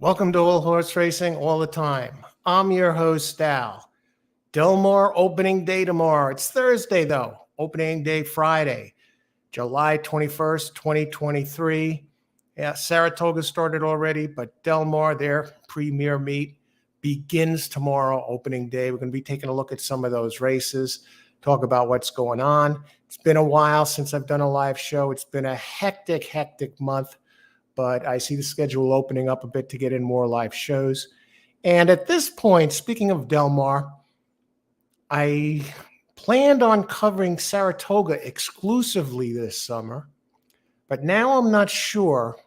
Welcome to All Horse Racing All the Time. I'm your host, Al. Del Mar opening day tomorrow. It's Thursday, though. Opening day Friday, July 21st, 2023. Yeah, Saratoga started already, but Del Mar, their premier meet, begins tomorrow, opening day. We're going to be taking a look at some of those races, talk about what's going on. It's been a while since I've done a live show. It's been a hectic month, but I see the schedule opening up a bit to get in more live shows. And at this point, speaking of Del Mar, I planned on covering Saratoga exclusively this summer, but now I'm not sure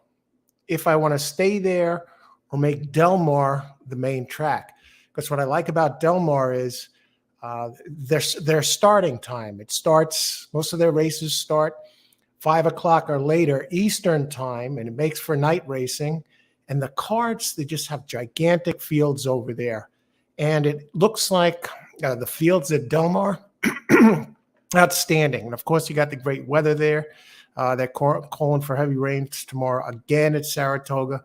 if I want to stay there or make Del Mar the main track. Because what I like about Del Mar is their starting time. It starts, most of their races start 5 o'clock or later Eastern time, and it makes for night racing. And the carts, they just have gigantic fields over there. And it looks like the fields at Del Mar, outstanding. And of course, you got the great weather there. They're calling for heavy rains tomorrow again at Saratoga.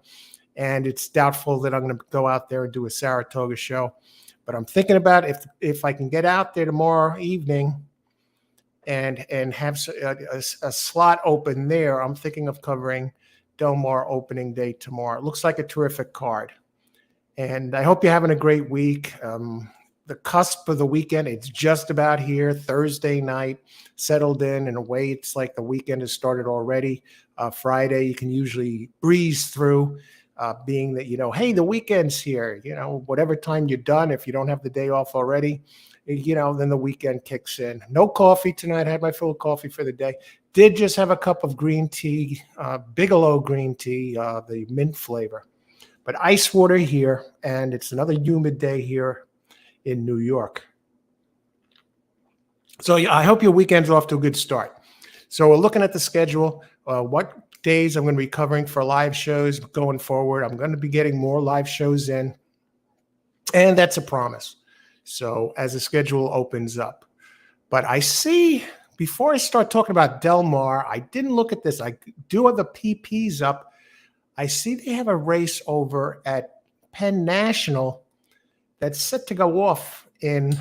And it's doubtful that I'm going to go out there and do a Saratoga show. But I'm thinking about if I can get out there tomorrow evening and have a slot open there, I'm thinking of covering Del Mar opening day tomorrow. It looks like a terrific card. And I hope you're having a great week. The cusp of the weekend, it's just about here. Thursday night, settled in a way it's like the weekend has started already. Friday, you can usually breeze through, being that, hey, the weekend's here. Whatever time you're done, if you don't have the day off already, then the weekend kicks in. No coffee tonight. I had my fill of coffee for the day. Did just have a cup of green tea, Bigelow green tea, the mint flavor. But ice water here, and it's another humid day here in New York. So I hope your weekend's off to a good start. So we're looking at the schedule, what days I'm going to be covering for live shows going forward. I'm going to be getting more live shows in, and that's a promise. So as the schedule opens up. But I see, before I start talking about Del Mar, I didn't look at this. I do have the PPs up. I see they have a race over at Penn National that's set to go off in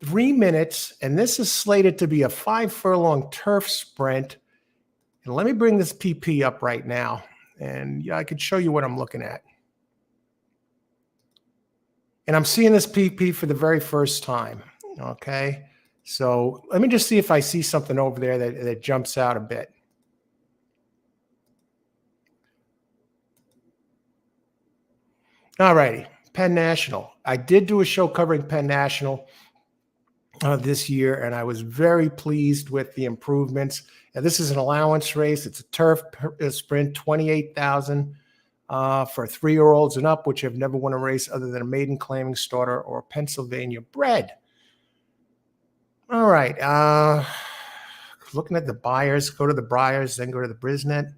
3 minutes. And this is slated to be a 5-furlong turf sprint. And let me bring this PP up right now. And I could show you what I'm looking at. And I'm seeing this PP for the very first time, okay? So let me just see if I see something over there that jumps out a bit. All righty, Penn National. I did do a show covering Penn National this year, and I was very pleased with the improvements. And this is an allowance race. It's a turf sprint, 28,000. For 3-year-olds and up, which have never won a race other than a maiden claiming starter or Pennsylvania bred. All right. Looking at the buyers, go to the buyers, then go to the Brisnet.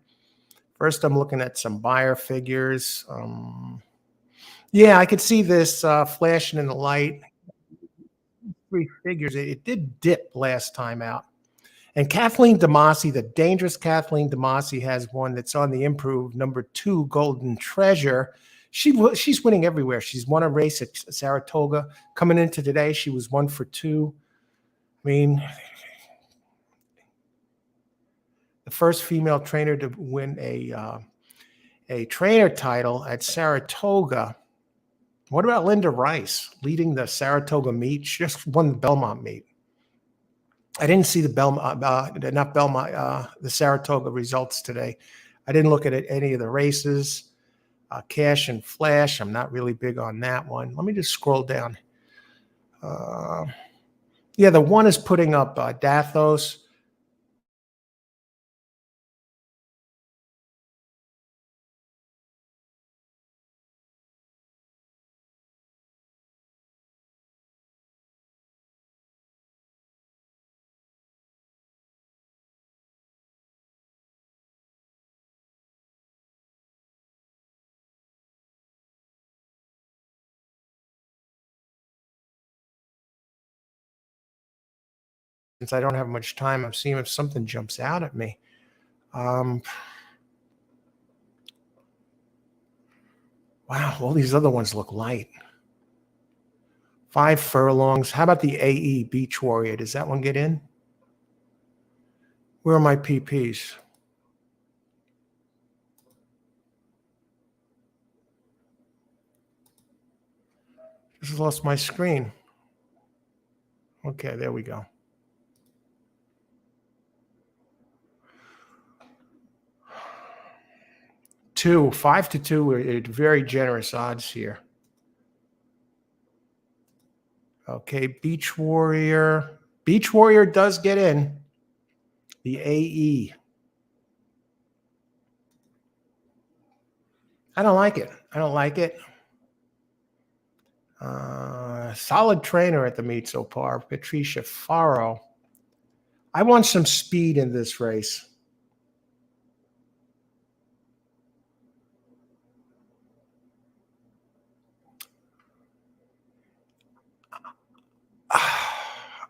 First, I'm looking at some buyer figures. Yeah, I could see this flashing in the light. 3 figures. It did dip last time out. And Kathleen DeMasi, the dangerous Kathleen DeMasi, has one that's on the improve, number 2, Golden Treasure. She's winning everywhere. She's won a race at Saratoga. Coming into today, she was 1 for 2. I mean, the first female trainer to win a trainer title at Saratoga. What about Linda Rice leading the Saratoga meet? She just won the Belmont meet. I didn't see the the Saratoga results today. I didn't look at any of the races. Cash and Flash, I'm not really big on that one. Let me just scroll down. Yeah, the one is putting up Dathos. Since I don't have much time, I'm seeing if something jumps out at me. Wow, all these other ones look light. 5 furlongs. How about the AE Beach Warrior? Does that one get in? Where are my PPs? Just lost my screen. Okay, there we go. Two, 5-2 are very generous odds here. Okay, Beach Warrior. Beach Warrior does get in. The AE. I don't like it. I don't like it. Solid trainer at the meet so far, Patricia Faro. I want some speed in this race.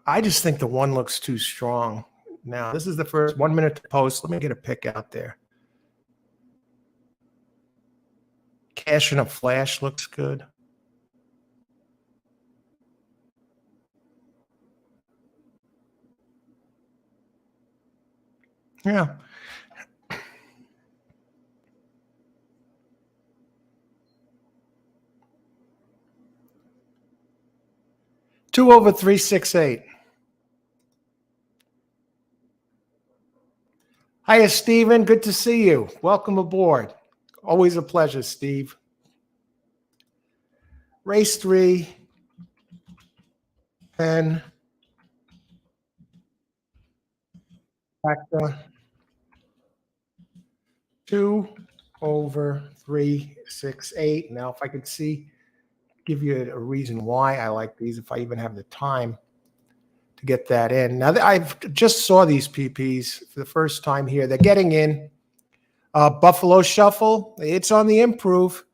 I just think the one looks too strong. Now, this is the first 1 minute to post. Let me get a pick out there. Cash in a Flash looks good. Yeah. Two over 368. Hiya, Steven. Good to see you. Welcome aboard. Always a pleasure, Steve. Race 3. 10. Factor. 2 over 368. Now, if I could give you a reason why I like these, if I even have the time to get that in. Now, I've just saw these PPs for the first time here. They're getting in. Buffalo Shuffle, it's on the improve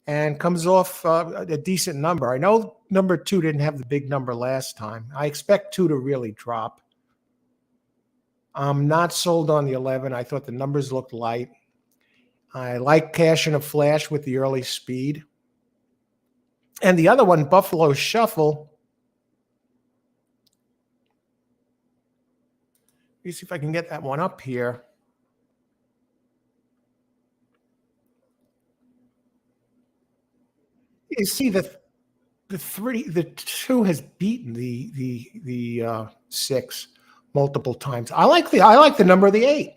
and comes off a decent number. I know number 2 didn't have the big number last time. I expect 2 to really drop. I'm not sold on the 11. I thought the numbers looked light. I like Cash in a Flash with the early speed. And the other one, Buffalo Shuffle. Let me see if I can get that one up here. You see the 2 has beaten the 6 multiple times. I like the number of the 8.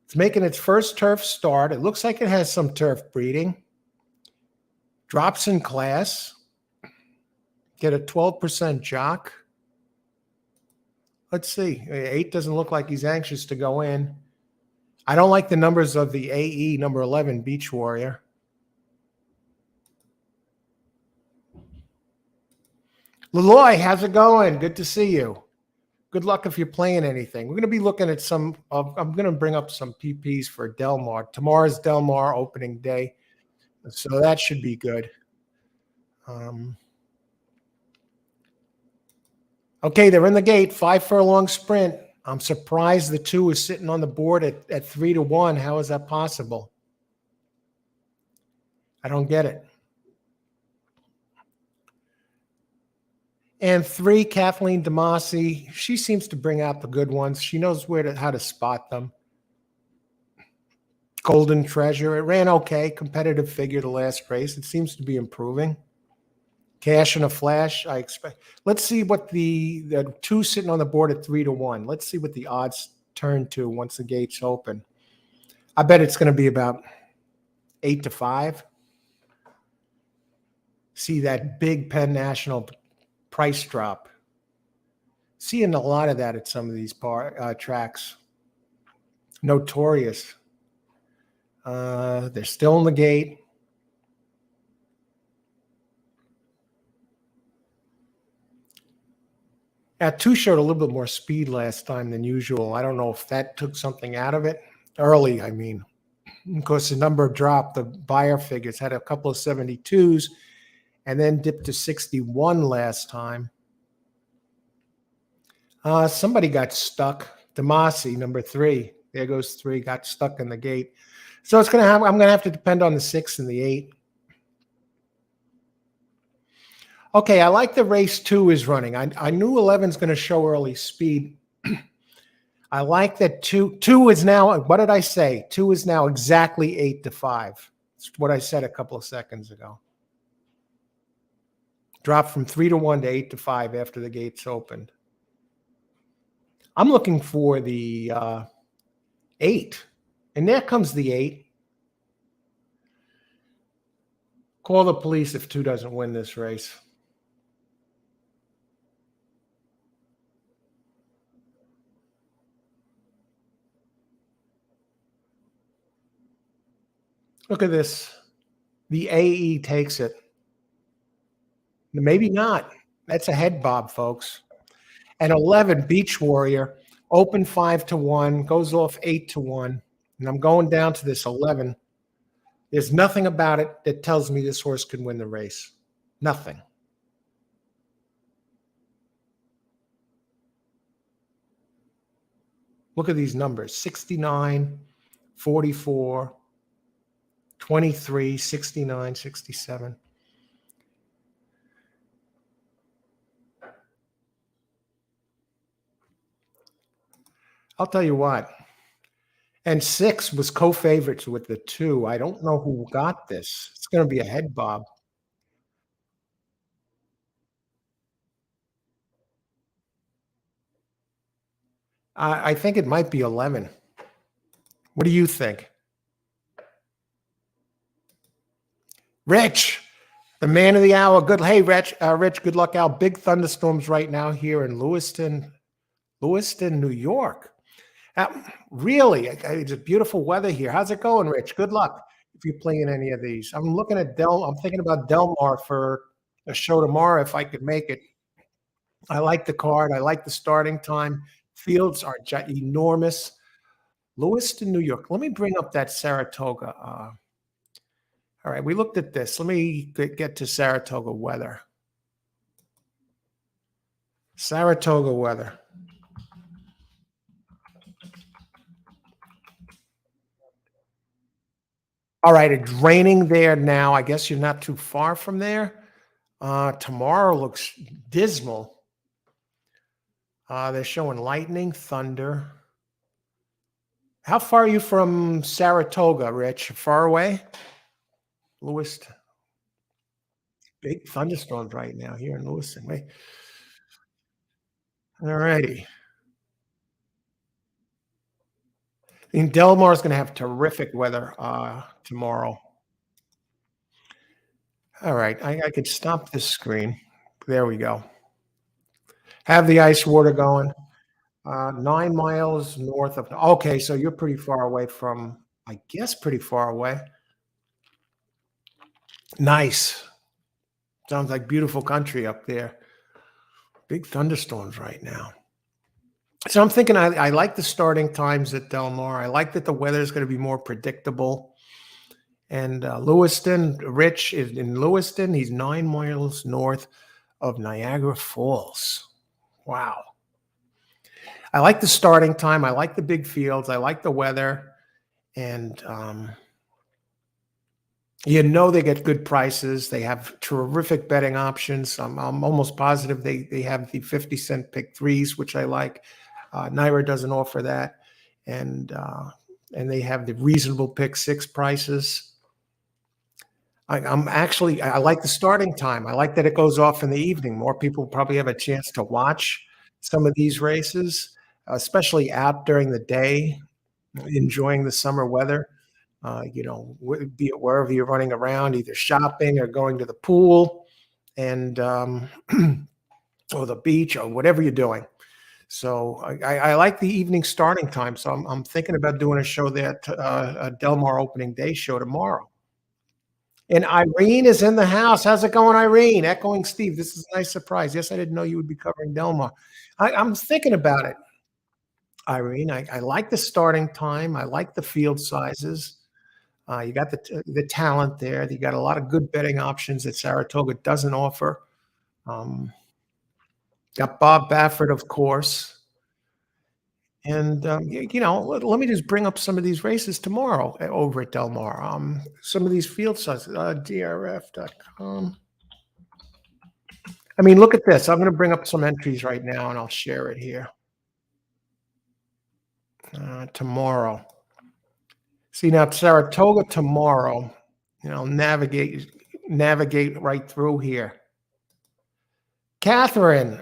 It's making its first turf start. It looks like it has some turf breeding. Drops in class. Get a 12% jock. Let's see. 8 doesn't look like he's anxious to go in. I don't like the numbers of the AE number 11 Beach Warrior. Leloy, how's it going? Good to see you. Good luck if you're playing anything. We're going to be looking at I'm going to bring up some PPs for Del Mar. Tomorrow's Del Mar opening day, so that should be good. Okay, they're in the gate. 5 furlong sprint. I'm surprised the 2 is sitting on the board at 3-1. How is that possible? I don't get it. And 3, Kathleen DeMasi. She seems to bring out the good ones. She knows how to spot them. Golden Treasure. It ran okay. Competitive figure the last race. It seems to be improving. Cash in a Flash, I expect. Let's see what the 2 sitting on the board at 3-1. Let's see what the odds turn to once the gates open. I bet it's going to be about 8-5. See that big Penn National price drop. Seeing a lot of that at some of these tracks. Notorious. They're still in the gate. Now, 2 showed a little bit more speed last time than usual. I don't know if that took something out of it. Early, I mean. Of course, the number dropped. The buyer figures had a couple of 72s and then dipped to 61 last time. Somebody got stuck. Demasi, number 3. There goes 3, got stuck in the gate. So I'm going to have to depend on the 6 and the 8. Okay, I like the race 2 is running. I knew 11's going to show early speed. I like that 2 is now, what did I say? 2 is now exactly 8-5. It's what I said a couple of seconds ago. Dropped from 3-1 to 8-5 after the gates opened. I'm looking for the 8. And there comes the 8. Call the police if 2 doesn't win this race. Look at this. The AE takes it. Maybe not. That's a head bob, folks. And 11, Beach Warrior, open 5-1, goes off 8-1. And I'm going down to this 11. There's nothing about it that tells me this horse can win the race. Nothing. Look at these numbers: 69, 44, 23, 69, 67. I'll tell you what. And 6 was co-favorites with the 2. I don't know who got this. It's going to be a head bob. I think it might be 11. What do you think? Rich, the man of the hour. Good. Hey, Rich, good luck out. Big thunderstorms right now here in Lewiston, New York. Really, it's a beautiful weather here. How's it going, Rich? Good luck if you're playing any of these. I'm looking at I'm thinking about Del Mar for a show tomorrow if I could make it. I like the card. I like the starting time. Fields are enormous. Lewiston, New York. Let me bring up that Saratoga. All right, we looked at this. Let me get to Saratoga weather. Saratoga weather. All right, it's raining there now. I guess you're not too far from there. Tomorrow looks dismal. They're showing lightning, thunder. How far are you from Saratoga, Rich? Far away? Lewiston. Big thunderstorms right now here in Lewiston. Wait. All righty. I mean, Del Mar is going to have terrific weather tomorrow. All right, I could stop this screen. There we go. Have the ice water going. 9 miles north of. Okay, so you're pretty far away from. I guess pretty far away. Nice. Sounds like beautiful country up there. Big thunderstorms right now. So I'm thinking I like the starting times at Del Mar. I like that the weather is going to be more predictable. And Lewiston, Rich is in Lewiston. He's 9 miles north of Niagara Falls. Wow. I like the starting time. I like the big fields. I like the weather. And they get good prices. They have terrific betting options. I'm almost positive they have the 50-cent pick threes, which I like. Naira doesn't offer that. And they have the reasonable pick 6 prices. I like the starting time. I like that it goes off in the evening. More people probably have a chance to watch some of these races, especially out during the day, enjoying the summer weather. Be it wherever you're running around, either shopping or going to the pool, and or the beach or whatever you're doing. So I like the evening starting time. So I'm thinking about doing a show there, a Del Mar opening day show tomorrow. And Irene is in the house. How's it going, Irene? Echoing Steve. This is a nice surprise. Yes, I didn't know you would be covering Del Mar. I'm thinking about it, Irene. I like the starting time. I like the field sizes. You got the talent there. You got a lot of good betting options that Saratoga doesn't offer. Got Bob Baffert, of course. And, let me just bring up some of these races tomorrow over at Del Mar. Some of these field sizes, drf.com. I mean, look at this. I'm going to bring up some entries right now and I'll share it here. Tomorrow. See now, Saratoga tomorrow. Navigate right through here. Catherine,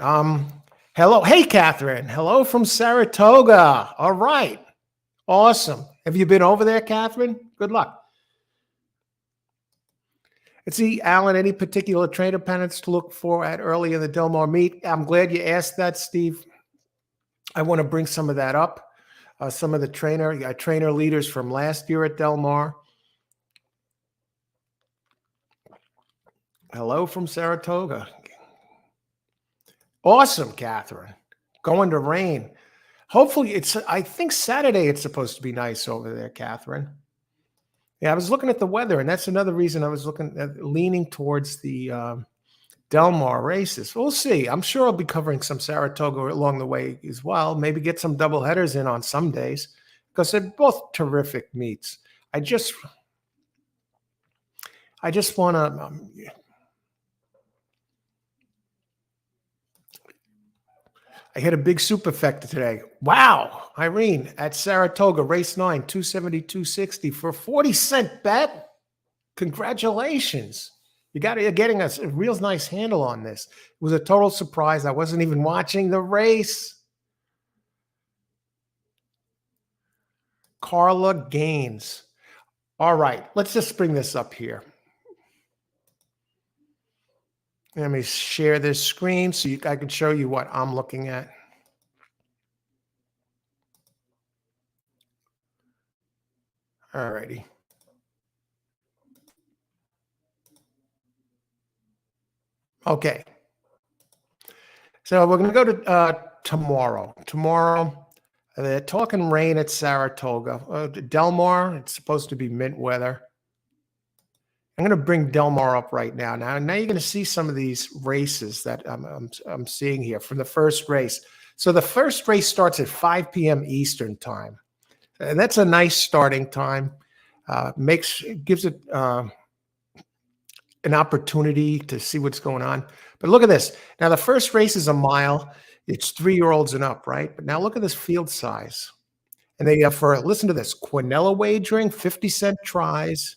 hello. Hey, Catherine. Hello from Saratoga. All right. Awesome. Have you been over there, Catherine? Good luck. Let's see, Alan, any particular trainer pennants to look for at early in the Del Mar meet? I'm glad you asked that, Steve. I want to bring some of that up. Some of the trainer leaders from last year at Del Mar. Hello from Saratoga. Awesome, Catherine. Going to rain. Hopefully, I think Saturday it's supposed to be nice over there, Catherine. Yeah, I was looking at the weather, and that's another reason I was leaning towards the Del Mar races. We'll see. I'm sure I'll be covering some Saratoga along the way as well. Maybe get some double headers in on some days because they're both terrific meets. I just want to. I hit a big superfecta today. Wow, Irene at Saratoga, race 9, 272.60 for 40-cent bet. Congratulations. You're getting a real nice handle on this. It was a total surprise. I wasn't even watching the race. Carla Gaines. All right, let's just bring this up here. Let me share this screen so I can show you what I'm looking at. All righty. Okay. So we're going to go to tomorrow. Tomorrow, they're talking rain at Saratoga. Del Mar, it's supposed to be mint weather. I'm going to bring Del Mar up right now. Now you're going to see some of these races that I'm seeing here from the first race. So the first race starts at 5 p.m. Eastern time. And that's a nice starting time. Gives it an opportunity to see what's going on. But look at this. Now the first race is a mile. It's 3-year-olds and up, right? But now look at this field size. And they have listen to this, Quinella wagering, 50-cent tries.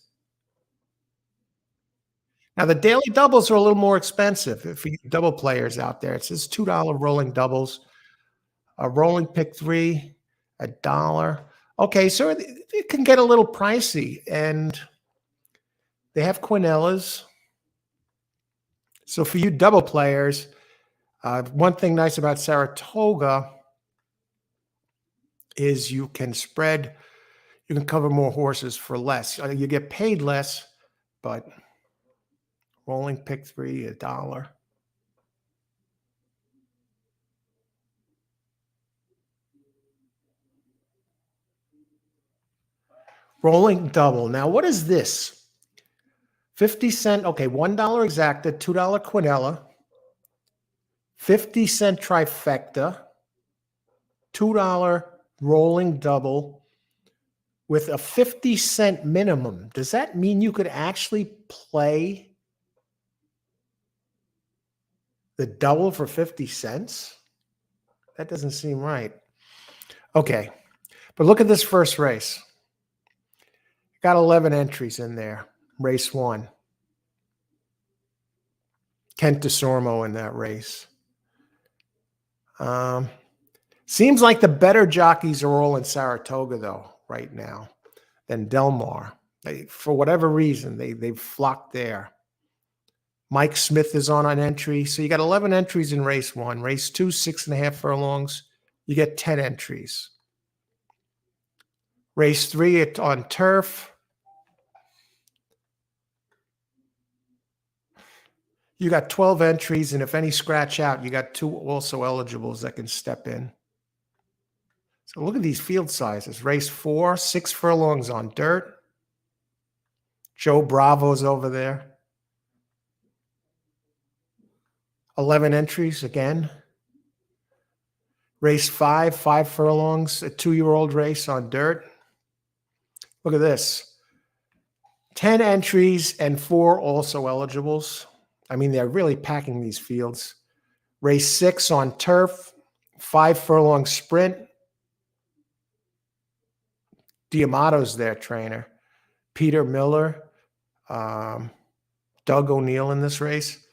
Now, the daily doubles are a little more expensive for you double players out there. It says $2 rolling doubles, a rolling pick 3, $1. Okay, so it can get a little pricey, and they have Quinellas. So for you double players, one thing nice about Saratoga is you can cover more horses for less. You get paid less, but rolling pick 3, $1. Rolling double. Now, what is this? 50-cent, okay, $1 exacta, $2 Quinella, 50-cent trifecta, $2 rolling double with a 50-cent minimum. Does that mean you could actually play the double for 50 cents? That doesn't seem right. Okay, but look at this first race. Got 11 entries in there. Race 1. Kent DeSormo in that race. Seems like the better jockeys are all in Saratoga, though, right now, than Del Mar. For whatever reason, they've flocked there. Mike Smith is on an entry. So you got 11 entries in race 1. Race 2, 6.5 furlongs. You get 10 entries. Race 3 on turf. You got 12 entries, and if any scratch out, you got 2 also eligibles that can step in. So look at these field sizes. Race 4, 6 furlongs on dirt. Joe Bravo's over there. 11 entries again. Race 5, 5 furlongs, a 2-year-old race on dirt. Look at this. 10 entries and 4 also eligibles. I mean, they're really packing these fields. Race 6 on turf, 5-furlong sprint. Diamato's their trainer. Peter Miller, Doug O'Neill in this race.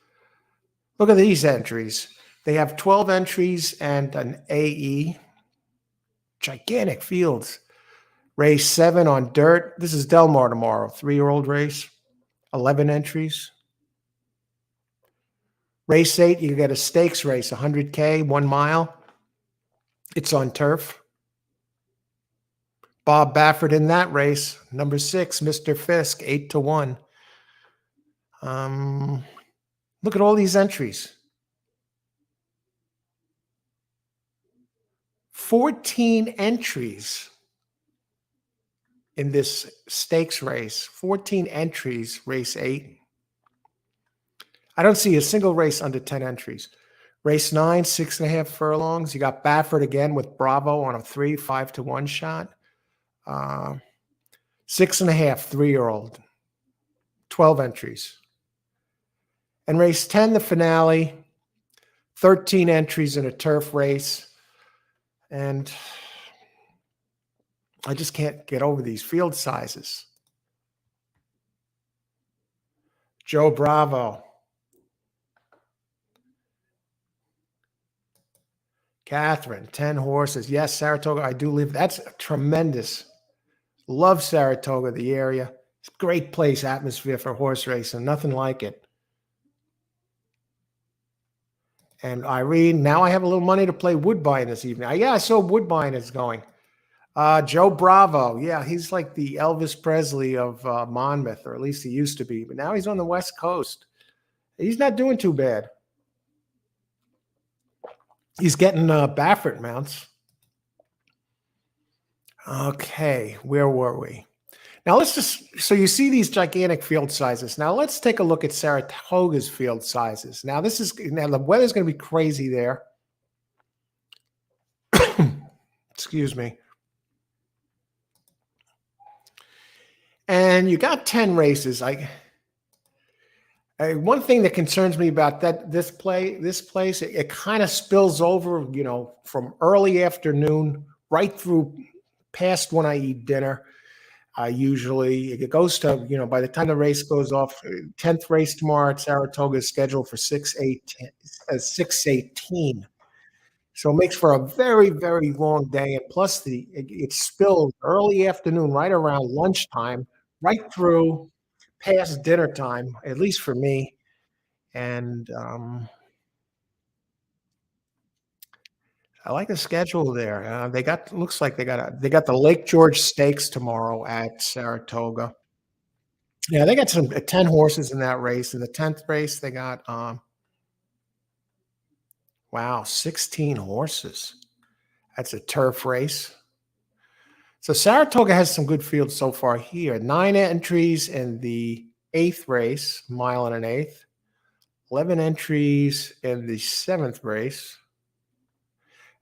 Look at these entries. They have 12 entries and an AE. Gigantic fields. Race 7 on dirt. This is Del Mar tomorrow. 3-year-old race. 11 entries. Race 8, you get a stakes race, 100K, 1 mile. It's on turf. Bob Baffert in that race. Number 6, Mr. Fisk, 8-1. Look at all these entries. 14 entries in this stakes race. 14 entries, race 8. I don't see a single race under 10 entries. Race 9, 6.5 furlongs. You got Baffert again with Bravo on a 3, 5-1 shot. 6.5, 3-year-old. 12 entries. And race 10, the finale. 13 entries in a turf race. And I just can't get over these field sizes. Joe Bravo. Catherine, 10 horses. Yes, Saratoga, I do live. That's tremendous. Love Saratoga, the area. It's a great place, atmosphere for horse racing. Nothing like it. And Irene, now I have a little money to play Woodbine this evening. Yeah, I saw Woodbine is going. Joe Bravo. Yeah, he's like the Elvis Presley of Monmouth, or at least he used to be. But now he's on the West Coast. He's not doing too bad. He's getting Baffert mounts. Okay, where were we? Now let's just, so you see these gigantic field sizes. Now let's take a look at Saratoga's field sizes. Now the weather's going to be crazy there. Excuse me. And you got 10 races. One thing that concerns me about this place, it kind of spills over, from early afternoon right through past when I eat dinner. Usually it goes to, by the time the race goes off, 10th race tomorrow at Saratoga is scheduled for 6:18. So it makes for a very, very long day. And plus it spills early afternoon, right around lunchtime, right through past dinner time, at least for me. And I like the schedule there. Looks like they got the Lake George Stakes tomorrow at Saratoga. Yeah, they got some 10 horses in that race. In the 10th race, they got 16 horses. That's a turf race. So Saratoga has some good fields so far here. 9 entries in the 8th race, 1.1 miles. 11 entries in the 7th race.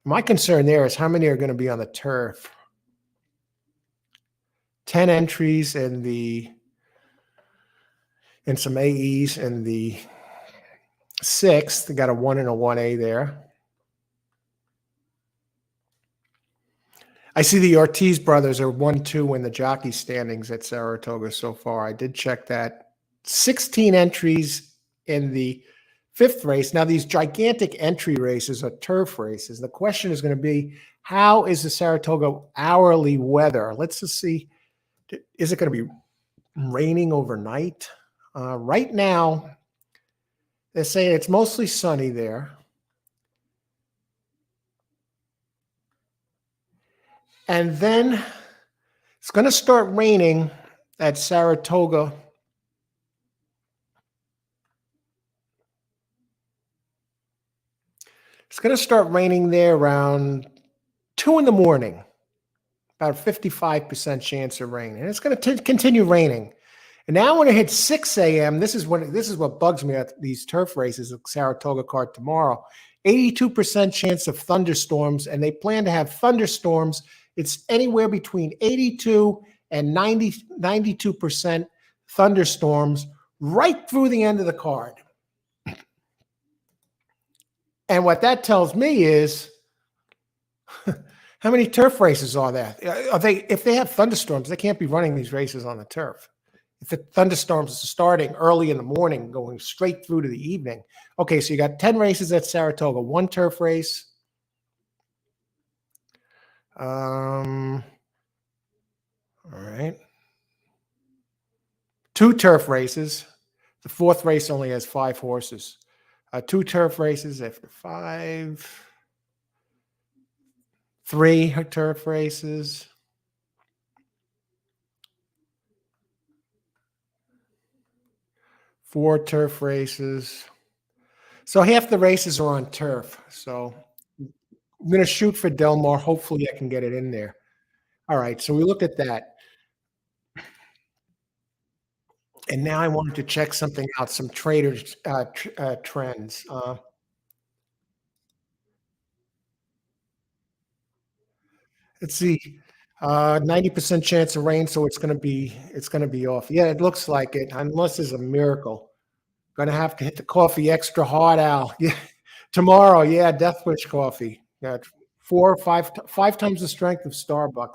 My concern there is how many are going to be on the turf. 10 entries in some AEs in the 6th. They got a 1 and a 1A there. I see the Ortiz brothers are 1-2 in the jockey standings at Saratoga so far. I did check that. 16 entries in the 5th race. Now, these gigantic entry races are turf races. The question is going to be, how is the Saratoga hourly weather? Let's just see. Is it going to be raining overnight? Right now, they're saying it's mostly sunny there. And then it's going to start raining at Saratoga. It's going to start raining there around 2 in the morning, about 55% chance of rain. And it's going to continue raining. And now when it hits 6 a.m., this is what bugs me at these turf races at Saratoga Card tomorrow. 82% chance of thunderstorms, and they plan to have thunderstorms. It's anywhere between 82 and 92% thunderstorms right through the end of the card. And what that tells me is how many turf races are there? Are they, if they have thunderstorms, they can't be running these races on the turf. If the thunderstorms are starting early in the morning, going straight through to the evening. Okay, so you got 10 races at Saratoga, one turf race. All right. Two turf races. The fourth race only has 5 horses. Two turf races after 5. 3 turf races. 4 turf races. So half the races are on turf. So I'm going to shoot for Del Mar. Hopefully, I can get it in there. All right. So we look at that. And now I wanted to check something out, some traders trends. Let's see. 90% chance of rain, so it's gonna be off. Yeah, it looks like it, unless there's a miracle. Gonna have to hit the coffee extra hard, Al. Yeah, tomorrow. Yeah, Death Wish coffee. Yeah, 5 times the strength of Starbucks.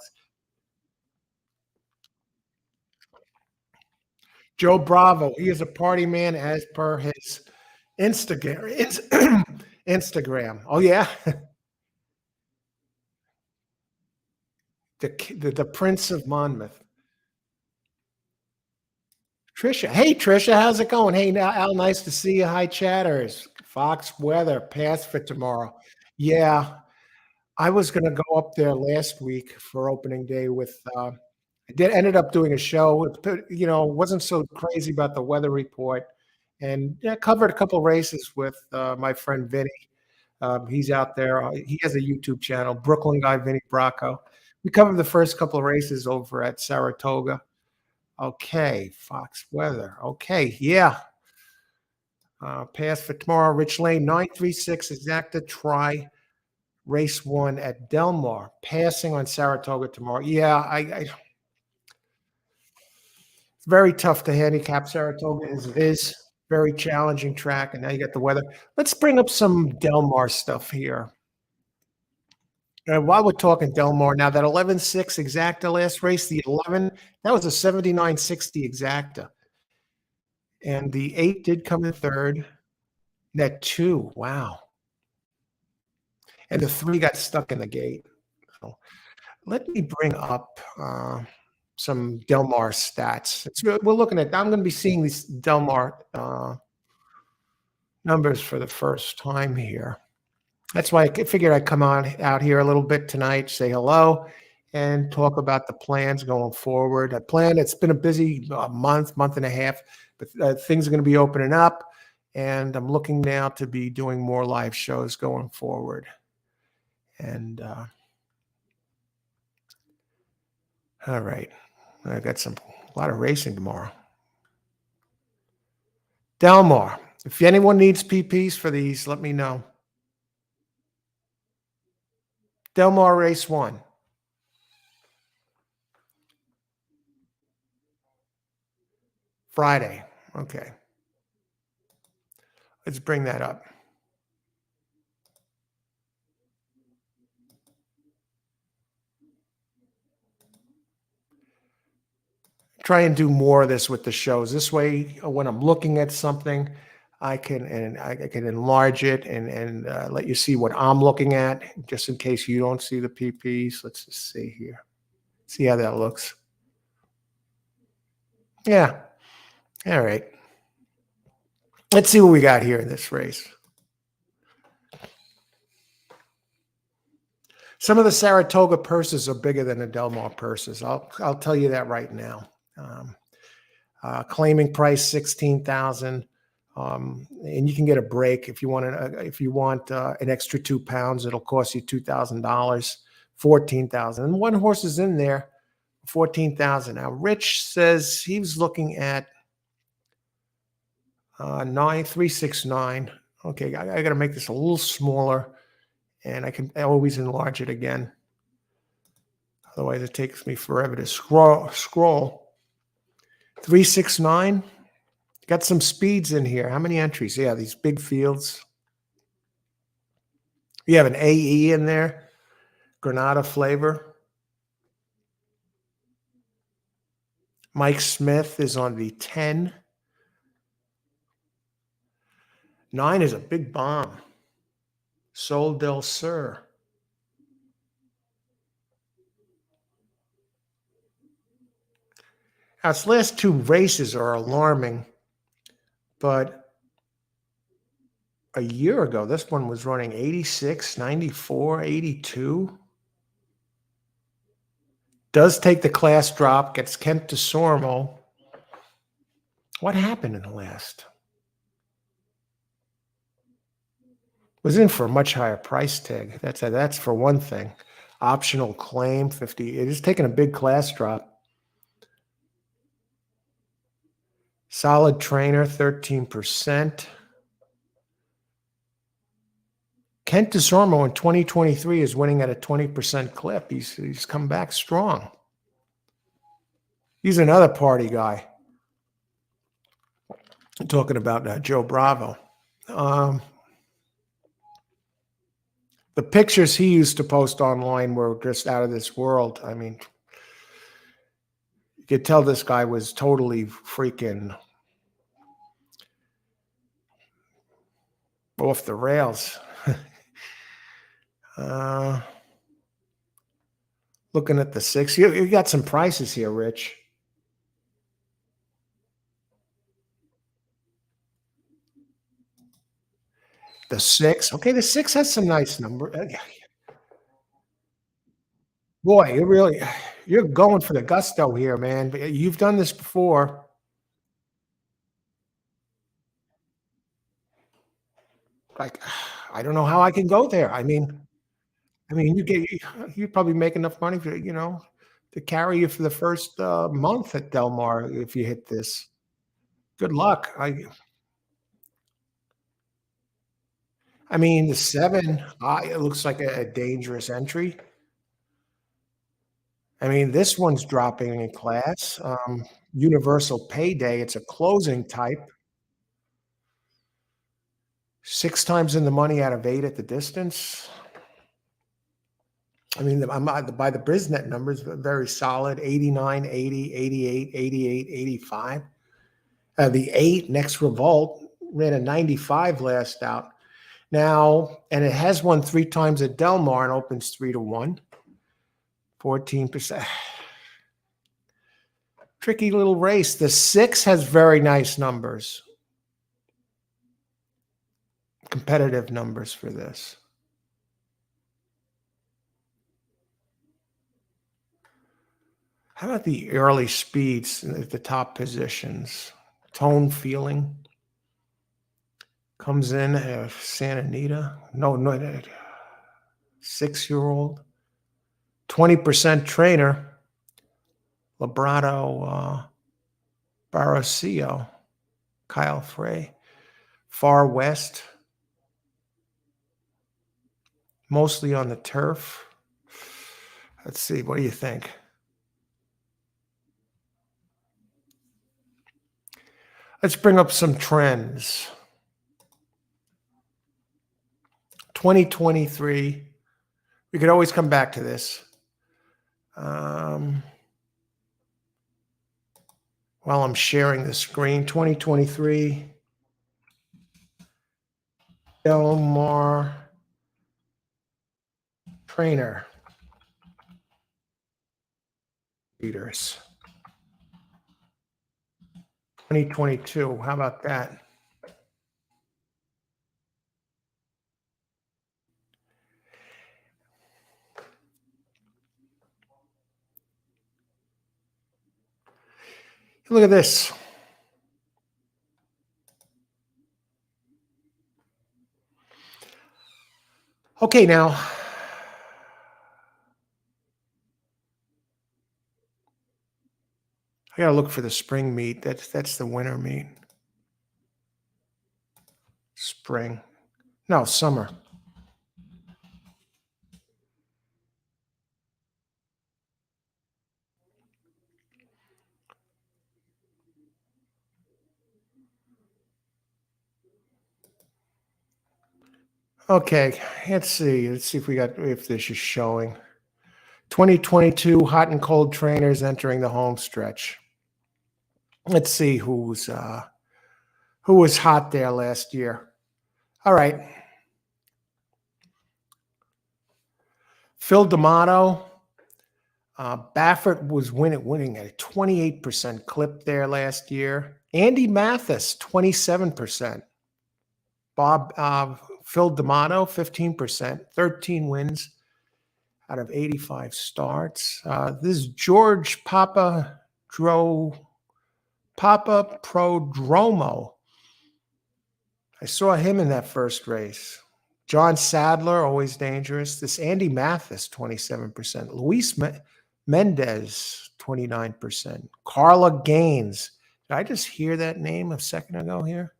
Joe Bravo. He is a party man as per his Instagram. Instagram. Oh yeah, the Prince of Monmouth. Trisha. Hey, Trisha, how's it going? Hey, now, Al, nice to see you. Hi, chatters. Fox weather, pass for tomorrow. Yeah, I was going to go up there last week for opening day with, I did ended up doing a show. Wasn't so crazy about the weather report, and yeah, covered a couple races with my friend Vinny. He's out there. He has a YouTube channel, Brooklyn guy Vinny Bracco. We covered the first couple of races over at Saratoga. Okay, Fox weather. Okay, yeah. Pass for tomorrow. Rich Lane 936 exacta try race 1 at Del Mar. Passing on Saratoga tomorrow. Yeah, it's very tough to handicap Saratoga as it is. Very challenging track, and now you got the weather. Let's bring up some Del Mar stuff here. While we're talking Del Mar, now that 11.6 exacta last race, the 11, that was a 79.60 exacta. And the 8 did come in third. That 2, wow. And the 3 got stuck in the gate. So let me bring up some Del Mar stats. We're looking at, I'm going to be seeing these Del Mar numbers for the first time here. That's why I figured I'd come out here a little bit tonight, say hello, and talk about the plans going forward. It's been a busy month and a half, but things are going to be opening up, and I'm looking now to be doing more live shows going forward. And all right, I got a lot of racing tomorrow. Del Mar. If anyone needs PPs for these, let me know. Del Mar race 1. Friday. Okay. Let's bring that up. Try and do more of this with the shows. This way, when I'm looking at something, I can enlarge it and let you see what I'm looking at, just in case you don't see the PPs. Let's just see here. See how that looks. Yeah. All right. Let's see what we got here in this race. Some of the Saratoga purses are bigger than the Del Mar purses. I'll tell you that right now. Claiming price 16,000, and you can get a break if you want an extra 2 pounds. It'll cost you $2,000, 14,000. And one horse is in there, 14,000. Now Rich says he was looking at 9369. Okay, I got to make this a little smaller, and I can always enlarge it again. Otherwise, it takes me forever to scroll. 369. Got some speeds in here. How many entries? Yeah, these big fields. You have an AE in there, Granada flavor. Mike Smith is on the 10. 9 is a big bomb. Sol del Sur. Now, its last two races are alarming, but a year ago, this one was running 86, 94, 82. Does take the class drop, gets Kent to Sormo. What happened in the last? Was in for a much higher price tag. That's for one thing. Optional claim 50. It is taking a big class drop. Solid trainer 13%. Kent DeSormo in 2023 is winning at a 20% clip. He's come back strong. He's another party guy. I'm talking about Joe Bravo. The pictures he used to post online were just out of this world. I mean, you could tell this guy was totally freaking off the rails. Looking at the 6, you got some prices here, Rich. The 6, okay, the 6 has some nice number. Boy, you're going for the gusto here, man. But you've done this before. Like, I don't know how I can go there. I mean, you probably make enough money for to carry you for the first month at Del Mar if you hit this. Good luck. I mean, the 7, it looks like a dangerous entry. I mean, this one's dropping in class. Universal payday. It's a closing type. 6 times in the money out of 8 at the distance. I mean, I'm by the Brisnet numbers, very solid. 89, 80, 88, 88, 85. The 8 next revolt ran a 95 last out. Now, and it has won 3 times at Del Mar and opens 3-1. 14%. Tricky little race. The 6 has very nice numbers. Competitive numbers for this. How about the early speeds at the top positions? Tone feeling. Comes in Santa Anita. No, 6-year-old. 20% trainer. Labrado Barrocio. Kyle Frey. Far West. Mostly on the turf. Let's see. What do you think? Let's bring up some trends. 2023. We could always come back to this. While I'm sharing the screen, 2023. Del Mar trainer. Leaders. 2022. How about that? Look at this. Okay, now I gotta look for the spring meet. That's the winter meet. Spring. No, summer. Okay, let's see. Let's see if this is showing. 2022 hot and cold trainers entering the home stretch. Let's see who was hot there last year. All right, Phil D'Amato. Baffert was winning at a 28% clip there last year. Andy Mathis, 27%. Phil D'Amato, 15%, 13 wins out of 85 starts. This is George Papa Prodromo. I saw him in that first race. John Sadler, always dangerous. This Andy Mathis, 27%. Luis Mendez, 29%. Carla Gaines. Did I just hear that name a second ago here?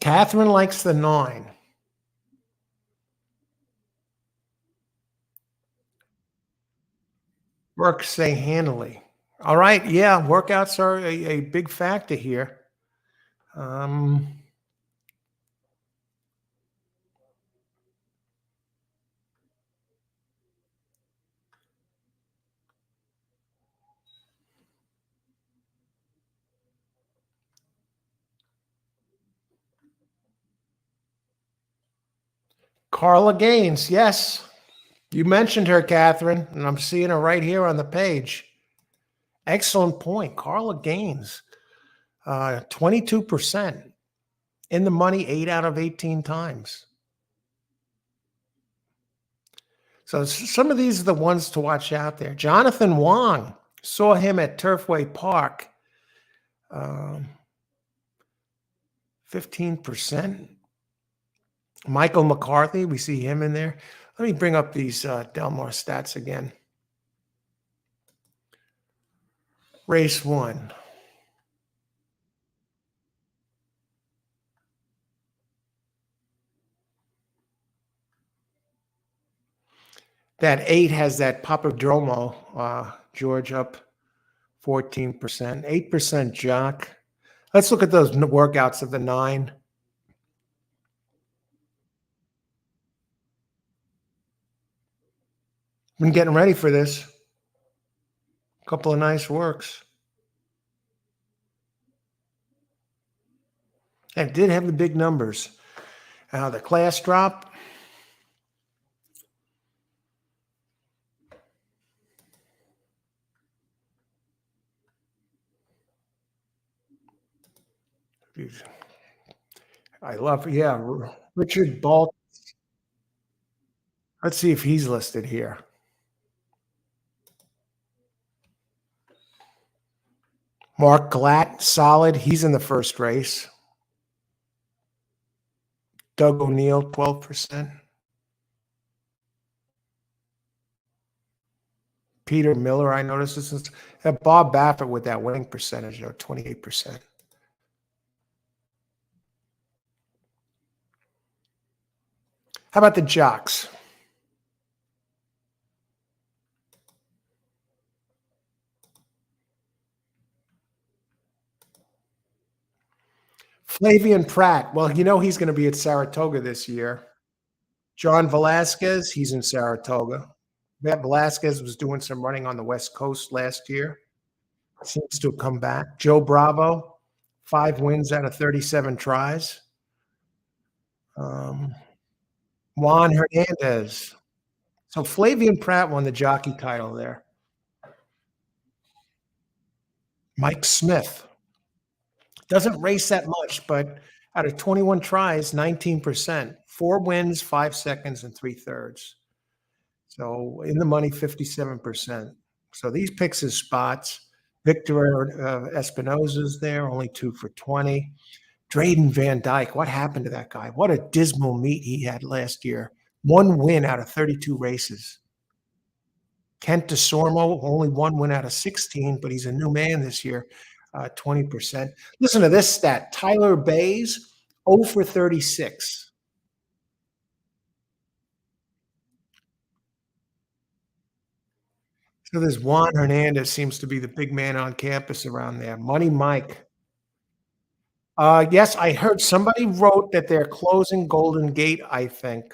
Catherine likes the 9. Works say handily. All right. Yeah. Workouts are a big factor here. Carla Gaines. Yes. You mentioned her, Catherine, and I'm seeing her right here on the page. Excellent point. Carla Gaines, 22%. In the money 8 out of 18 times. So some of these are the ones to watch out there. Jonathan Wong, saw him at Turfway Park. 15%. Michael McCarthy, we see him in there. Let me bring up these Del Mar stats again. Race 1. That 8 has that Papadromo, George up 14%, 8% Jock. Let's look at those workouts of the 9. Been getting ready for this. A couple of nice works. And it did have the big numbers. The class drop. I love, yeah, Richard Balt. Let's see if he's listed here. Mark Glatt, solid. He's in the first race. Doug O'Neill, 12%. Peter Miller, I noticed this is Bob Baffert with that winning percentage, 28%. How about the jocks? Flavian Pratt. Well, he's going to be at Saratoga this year. John Velasquez, he's in Saratoga. Matt Velasquez was doing some running on the West Coast last year. Seems to have come back. Joe Bravo, 5 wins out of 37 tries. Juan Hernandez. So Flavian Pratt won the jockey title there. Mike Smith. Doesn't race that much, but out of 21 tries, 19%. 4 wins, 5 seconds, and 3/3. So in the money, 57%. So these picks his spots. Victor Espinoza's there, only 2 for 20. Drayden Van Dyke, what happened to that guy? What a dismal meet he had last year. 1 win out of 32 races. Kent DeSormo, only 1 win out of 16, but he's a new man this year, 20%. Listen to this stat. Tyler Bays, 0 for 36. So there's Juan Hernandez seems to be the big man on campus around there. Money Mike. Yes, I heard somebody wrote that they're closing Golden Gate, I think.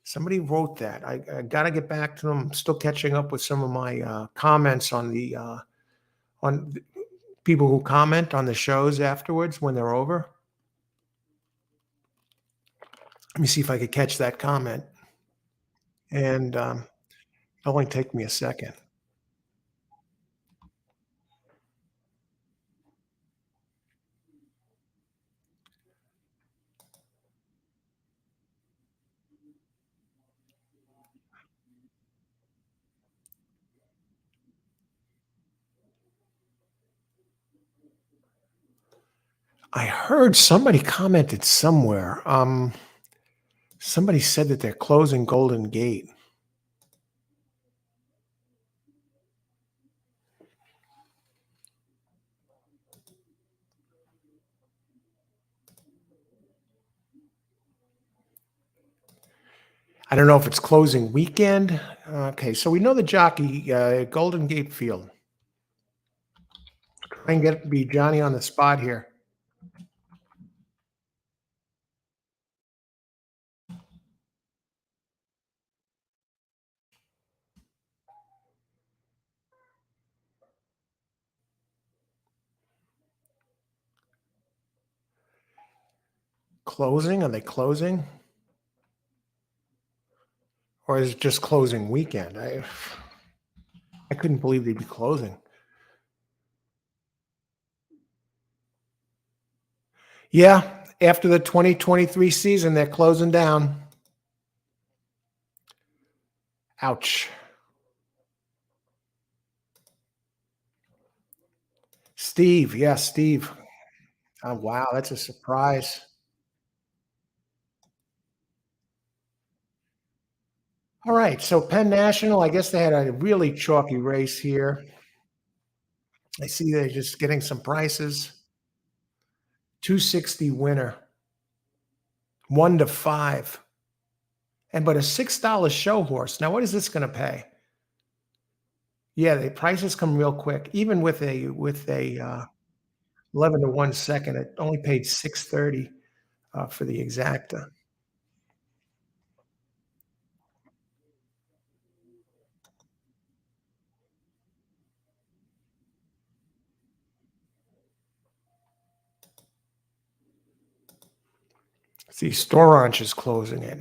Somebody wrote that. I gotta get back to them. I'm still catching up with some of my comments on the people who comment on the shows afterwards when they're over. Let me see if I could catch that comment, and it'll only take me a second. I heard somebody commented somewhere. Somebody said that they're closing Golden Gate. I don't know if it's closing weekend. Okay, so we know the jockey, Golden Gate Field. Try and get be Johnny on the spot here. Closing? Are they closing? Or is it just closing weekend? I couldn't believe they'd be closing. Yeah, after the 2023 season, they're closing down. Ouch. Steve, yeah, Steve. Oh, wow, that's a surprise. All right, so Penn National, I guess they had a really chalky race here. I see they're just getting some prices. 260 winner, 1 to 5. And but a $6 show horse. Now, what is this going to pay? Yeah, the prices come real quick. Even with a 11 to 1 second, it only paid 630 for the exacta. See, Store Ranch is closing it.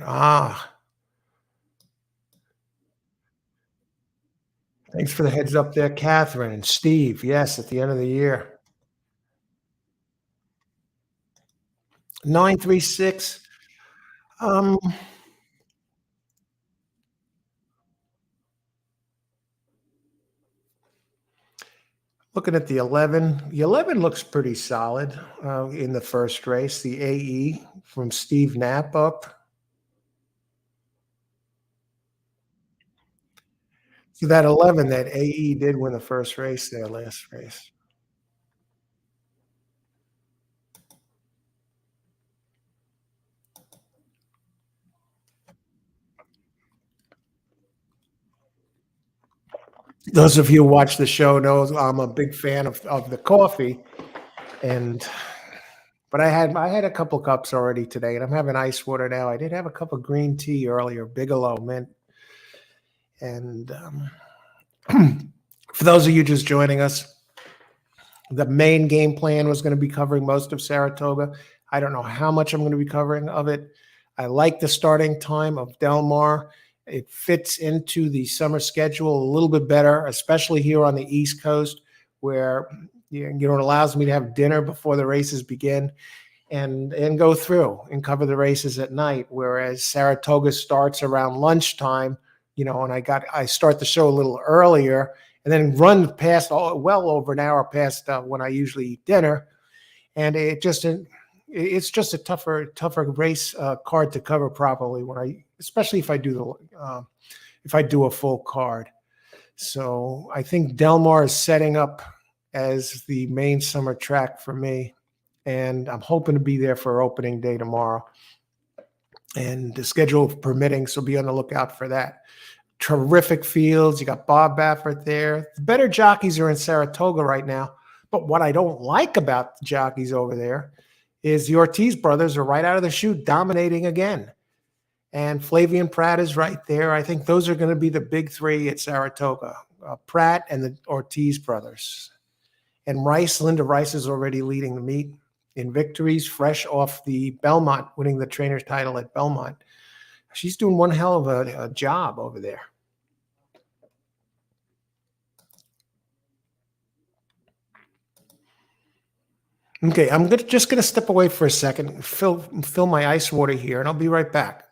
Thanks for the heads up there, Catherine and Steve. Yes, at the end of the year. 936. Um, Looking at the 11. The 11 looks pretty solid in the first race. The AE from Steve Knapp up. So that 11, that AE did win the first race there last race. Those of you who watch the show knows I'm a big fan of the coffee, and but I had a couple cups already today, and I'm having ice water now. I did have a cup of green tea earlier, Bigelow mint, and for those of you just joining us, the main game plan was going to be covering most of Saratoga. I don't know how much I'm going to be covering of it. I like the starting time of Del Mar. It fits into the summer schedule a little bit better, especially here on the East Coast, where it allows me to have dinner before the races begin and go through and cover the races at night. Whereas Saratoga starts around lunchtime, and I start the show a little earlier and then run past well over an hour past when I usually eat dinner, and it's just a tougher race card to cover properly especially if I do a full card. So I think Del Mar is setting up as the main summer track for me, and I'm hoping to be there for opening day tomorrow. And the schedule permitting, so be on the lookout for that. terrific fields. You got Bob Baffert there. The better jockeys are in Saratoga right now. But what I don't like about the jockeys over there is the Ortiz brothers are right out of the chute dominating again. And Flavian Pratt is right there. I think those are going to be the big three at Saratoga, Pratt and the Ortiz brothers. And Linda Rice is already leading the meet in victories, fresh off the Belmont, winning the trainer's title at Belmont. She's doing one hell of a job over there. Okay, I'm just going to step away for a second, fill my ice water here, and I'll be right back.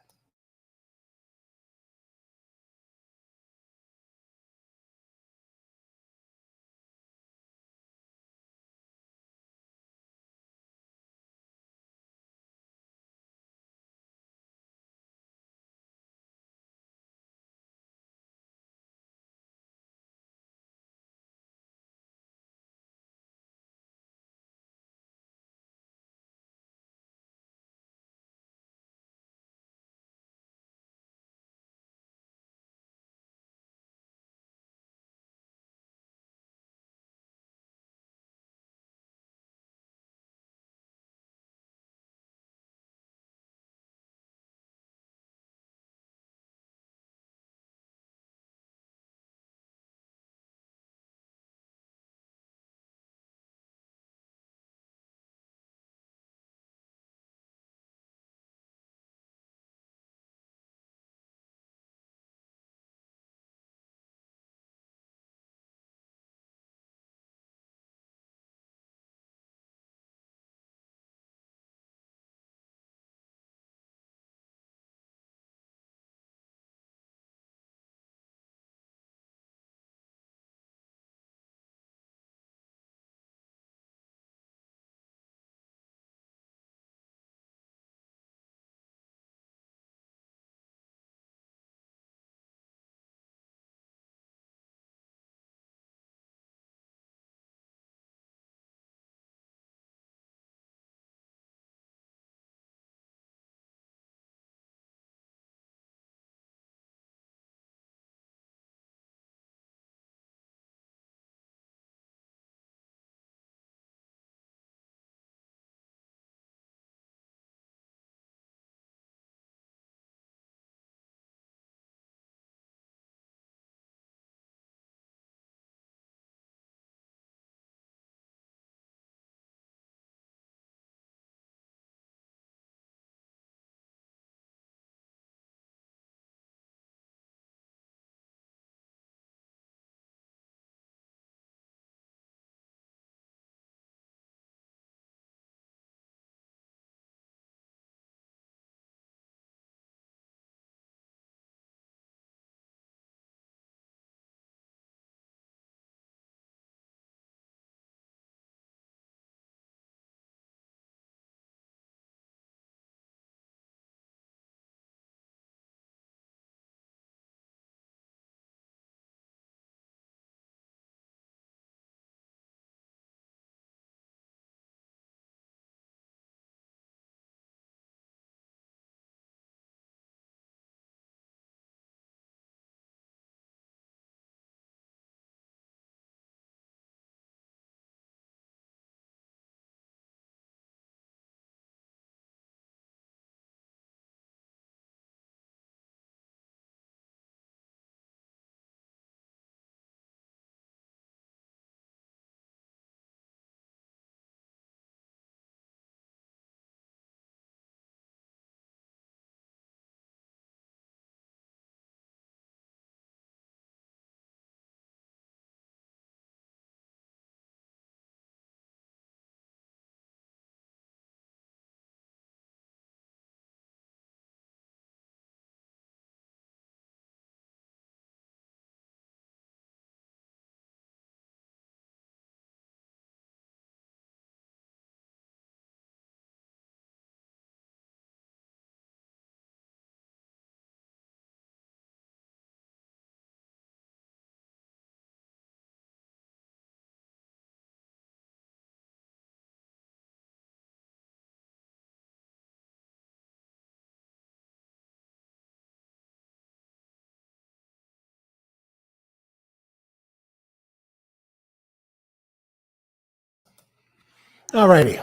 All righty.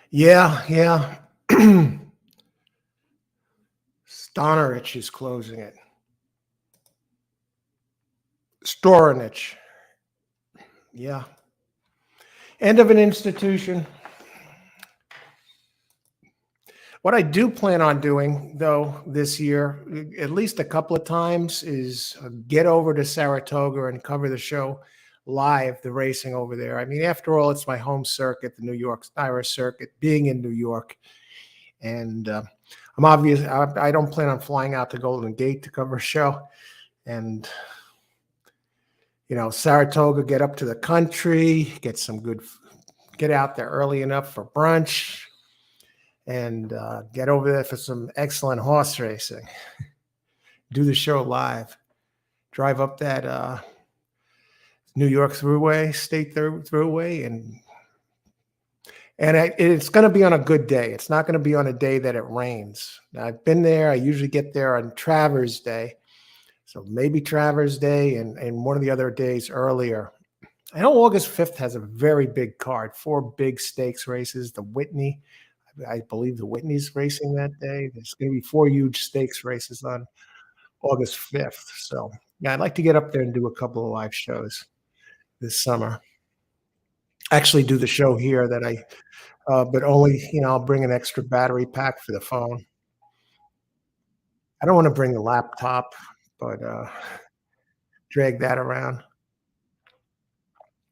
Yeah, yeah. Stonarich is closing it. Storanich. Yeah. End of an institution. What I do plan on doing, though, this year, at least a couple of times, is get over to Saratoga and cover the show live, the racing over there. I mean, after all, it's my home circuit, the New York Irish circuit, being in New York. And I don't plan on flying out to Golden Gate to cover a show. And, Saratoga, get up to the country, get out there early enough for brunch, and get over there for some excellent horse racing. Do the show live. Drive up that New York Thruway, State Thruway, and it's going to be on a good day. It's not going to be on a day that it rains. Now, I've been there. I usually get there on Travers Day, so maybe Travers Day and one of the other days earlier. I know August 5th has a very big card, 4 big stakes races. The Whitney, I believe the Whitney's racing that day. There's going to be 4 huge stakes races on August 5th. So, yeah, I'd like to get up there and do a couple of live shows this summer. Actually, do the show here but only, I'll bring an extra battery pack for the phone. I don't want to bring a laptop, but drag that around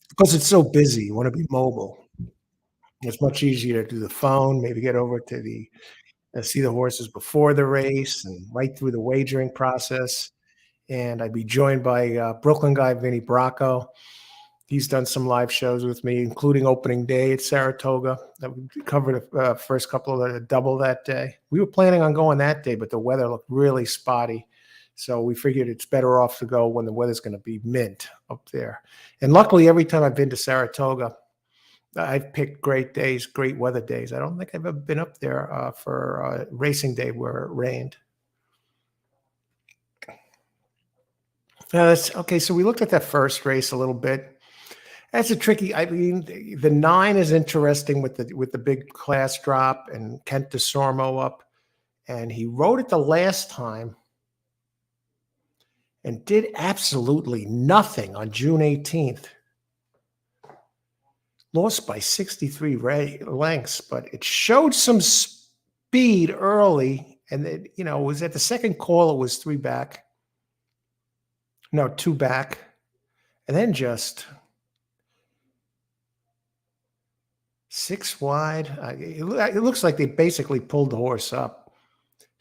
because it's so busy. You want to be mobile. It's much easier to do the phone, maybe get over to see the horses before the race and right through the wagering process. And I'd be joined by Brooklyn guy Vinny Bracco. He's done some live shows with me, including opening day at Saratoga. That we covered the first couple of the double that day. We were planning on going that day, but the weather looked really spotty. So we figured it's better off to go when the weather's going to be mint up there. And luckily, every time I've been to Saratoga, I've picked great days, great weather days. I don't think I've ever been up there for racing day where it rained. Okay. So we looked at that first race a little bit. That's a tricky. I mean, the 9 is interesting with the big class drop and Kent DeSormo up, and he rode it the last time and did absolutely nothing on June 18th. Lost by 63 lengths, but it showed some speed early, and it was at the second call. It was 3 back, no 2 back, and then just 6 wide. It looks like they basically pulled the horse up.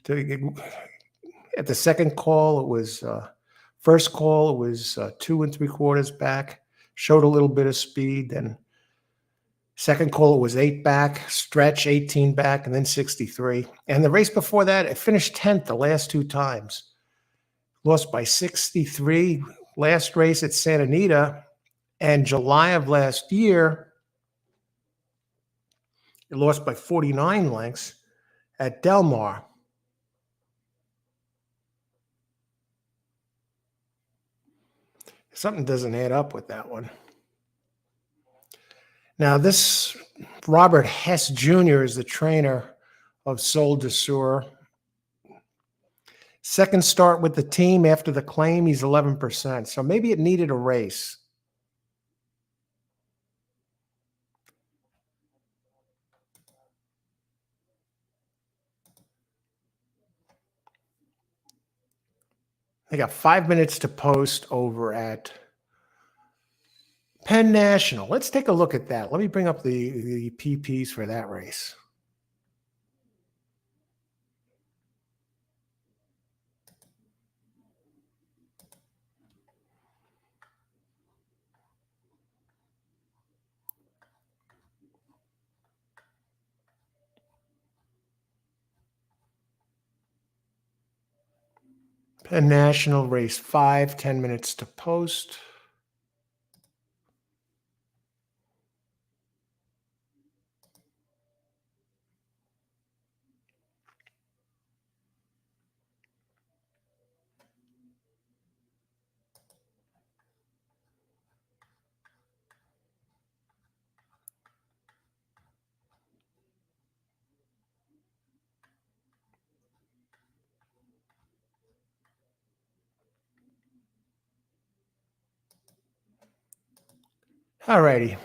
At the second call, it was first call. It was 2 3/4 back. Showed a little bit of speed. Then second call, it was 8 back. Stretch 18 back, and then 63. And the race before that, it finished 10th the last 2 times. Lost by 63. Last race at Santa Anita, and July of last year, it lost by 49 lengths at Del Mar. Something doesn't add up with that one. Now, this Robert Hess Jr. is the trainer of Sol de Sur. Second start with the team after the claim, he's 11%. So maybe it needed a race. They got 5 minutes to post over at Penn National. Let's take a look at that. Let me bring up the PPs for that race. Penn National race 5, 10 minutes to post. All righty.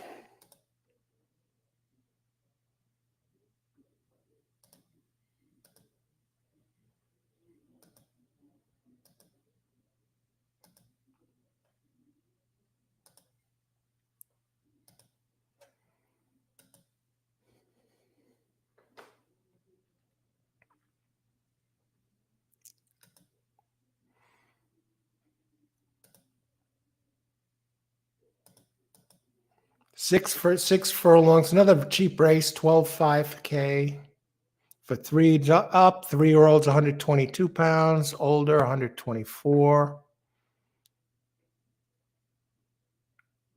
Six furlongs, another cheap race, 12.5K for up. 3-year-olds, 122 pounds, older, 124.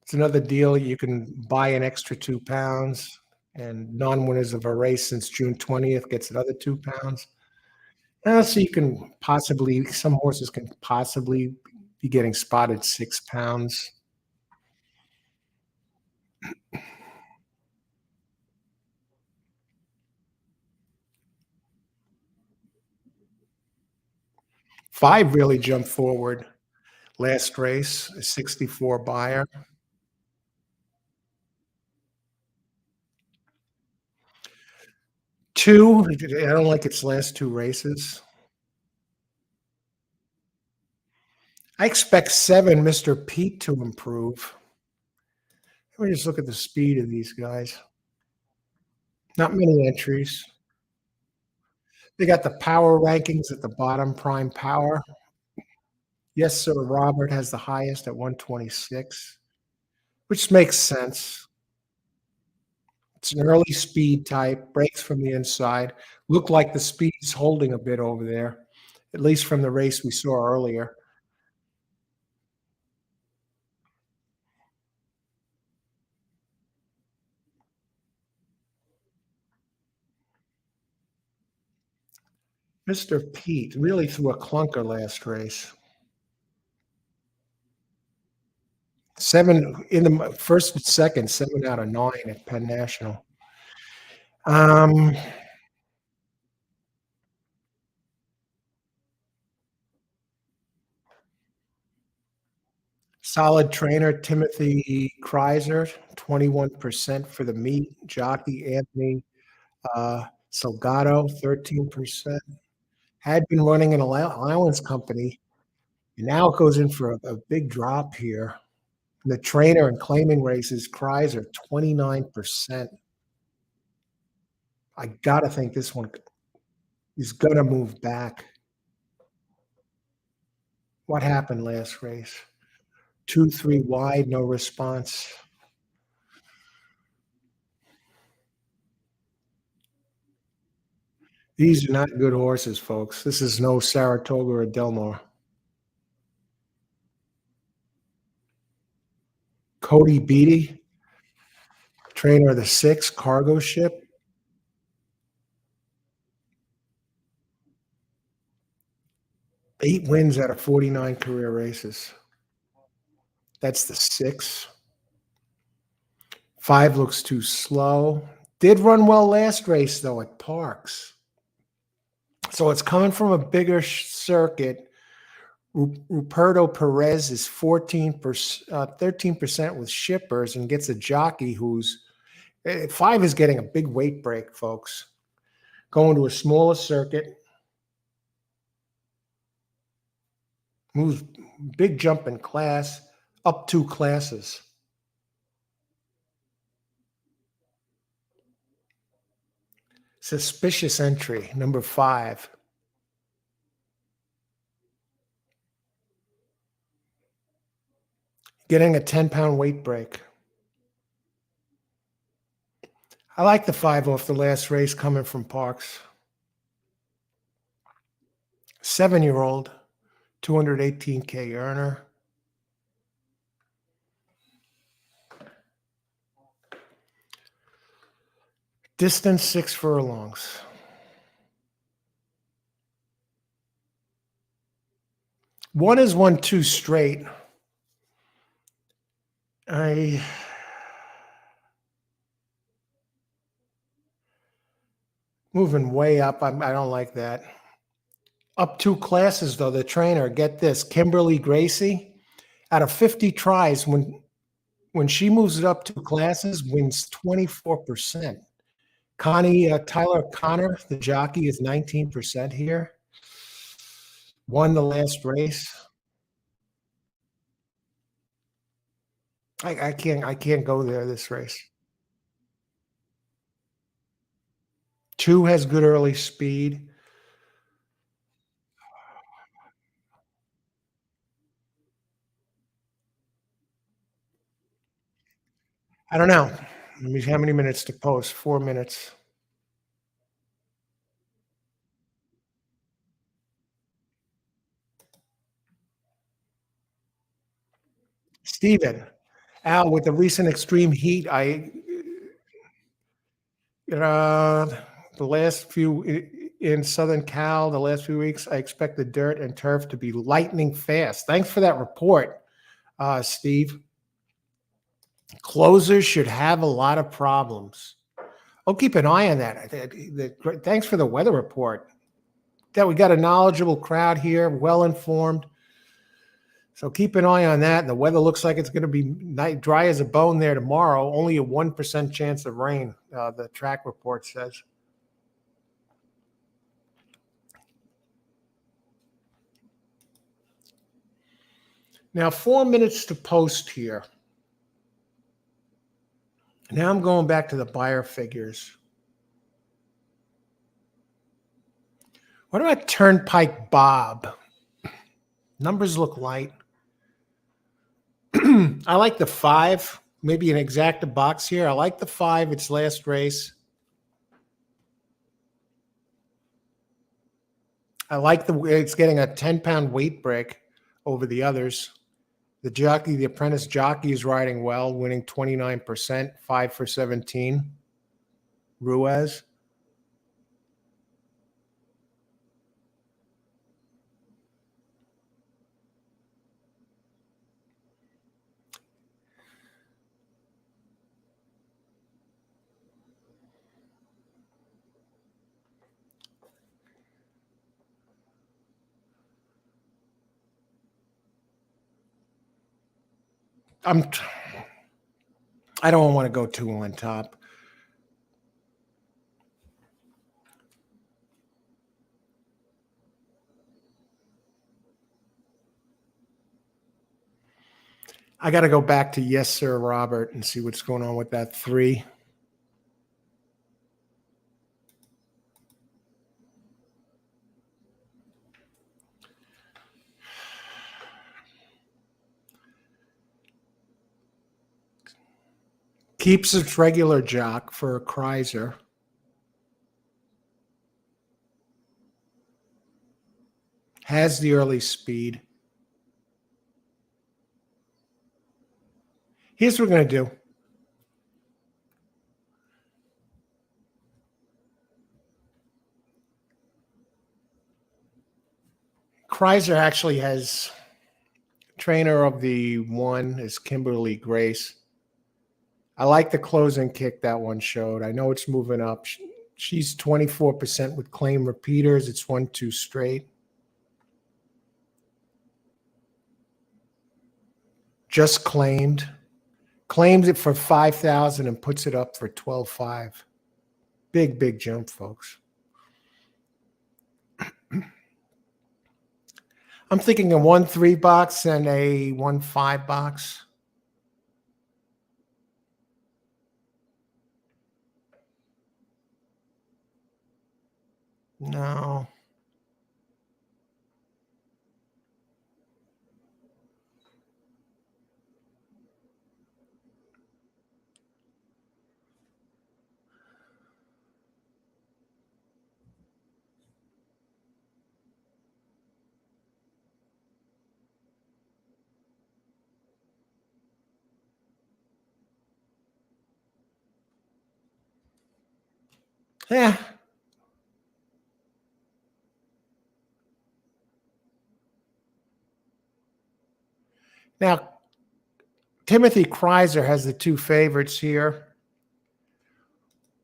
It's another deal. You can buy an extra 2 pounds, and non-winners of a race since June 20th gets another 2 pounds. So you can possibly, some horses can possibly be getting spotted 6 pounds. Five really jumped forward last race, a 64 buyer. Two, I don't like its last two races. I expect seven, Mr. Pete, to improve. Let me just look at the speed of these guys. Not many entries. They got the power rankings at the bottom, prime power. Yes, sir. Robert has the highest at 126, which makes sense. It's an early speed type, breaks from the inside. Looked like the speed's holding a bit over there, at least from the race we saw earlier. Mr. Pete really threw a clunker last race. Seven in the first and second, 7 out of 9 at Penn National. Um, Solid trainer, Timothy Kreiser, 21% for the meet. Jockey Anthony Salgado, 13%. Had been running an allowance company, and now it goes in for a big drop here. And the trainer and claiming races, Kreiser, 29%. I gotta think this one is gonna move back. What happened last race? 2, 3 wide, no response. These are not good horses, folks. This is no Saratoga or Delmar. Cody Beatty, trainer of the 6 cargo ship. 8 wins out of 49 career races. That's the 6. 5 looks too slow. Did run well last race, though, at Parks. So it's coming from a bigger circuit. Ruperto Perez is 13% with shippers and gets a jockey who's 5 is getting a big weight break, folks. Going to a smaller circuit. Moves big jump in class, up 2 classes. Suspicious entry, number 5. Getting a 10-pound weight break. I like the 5 off the last race coming from Parks. 7-year-old, 218K earner. Distance 6 furlongs. One is 1-2 straight. Moving way up. I don't like that. Up 2 classes, though. The trainer, get this, Kimberly Gracie, out of 50 tries, when when she moves it up 2 classes, wins 24%. Tyler Connor, the jockey, is 19% here. Won the last race. I can't go there this race. 2 has good early speed. I don't know. Let me how many minutes to post? 4 minutes. Steven, Al, with the recent extreme heat, uh, the last few in Southern Cal, the last few weeks, I expect the dirt and turf to be lightning fast. Thanks for that report, Steve. Closers should have a lot of problems. I'll keep an eye on that. Thanks for the weather report. That we got a knowledgeable crowd here, well informed. So keep an eye on that. And the weather looks like it's going to be dry as a bone there tomorrow. Only a 1% chance of rain, the track report says. Now, 4 minutes to post here. Now I'm going back to the buyer figures. What about Turnpike Bob? Numbers look light. I like the 5, maybe an exacta box here. I like the 5, its last race. I like it's getting a 10-pound weight break over the others. The apprentice jockey is riding well, winning 29%, 5 for 17. Ruiz. I don't want to go too on top. I got to go back to Yes Sir Robert and see what's going on with that 3. Keeps its regular jock for a Kreiser. Has the early speed. Here's what we're going to do. Kreiser actually has trainer of the 1 is Kimberly Grace. I like the closing kick that one showed. I know it's moving up. She's 24% with claim repeaters. It's 1-2 straight. Just claimed it for 5,000 and puts it up for 12.5. Big jump, folks. I'm thinking a 1-3 box and a 1-5 box. No. Yeah. Now, Timothy Kreiser has the 2 favorites here.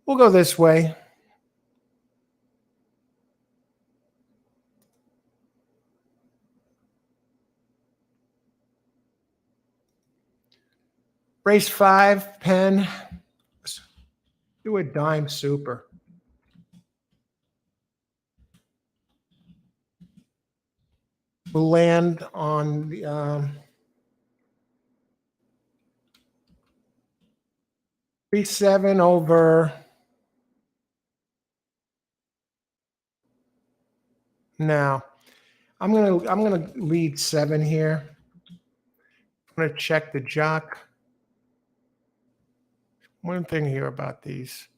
We'll go this way. Race 5, Penn. Let's do a dime super. We'll land on the 3-7 over. Now, I'm gonna lead 7 here. I'm gonna check the jock. One thing here about these.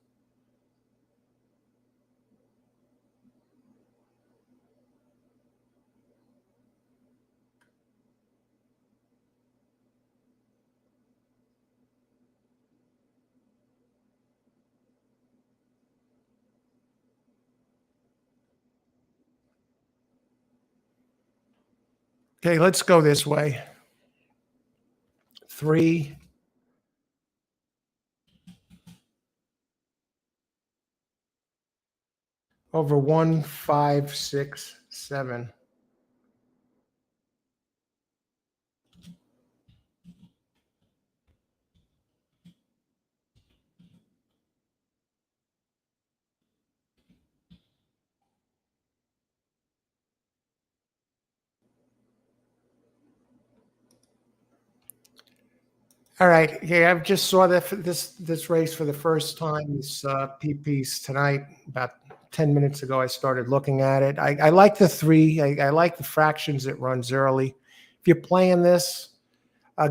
Okay, let's go this way. 3 over 1, 5, 6, 7. All right. Okay, I've just saw that for this race for the first time. This PPs tonight. About 10 minutes ago, I started looking at it. I like the 3. I like the fractions it runs early. If you're playing this,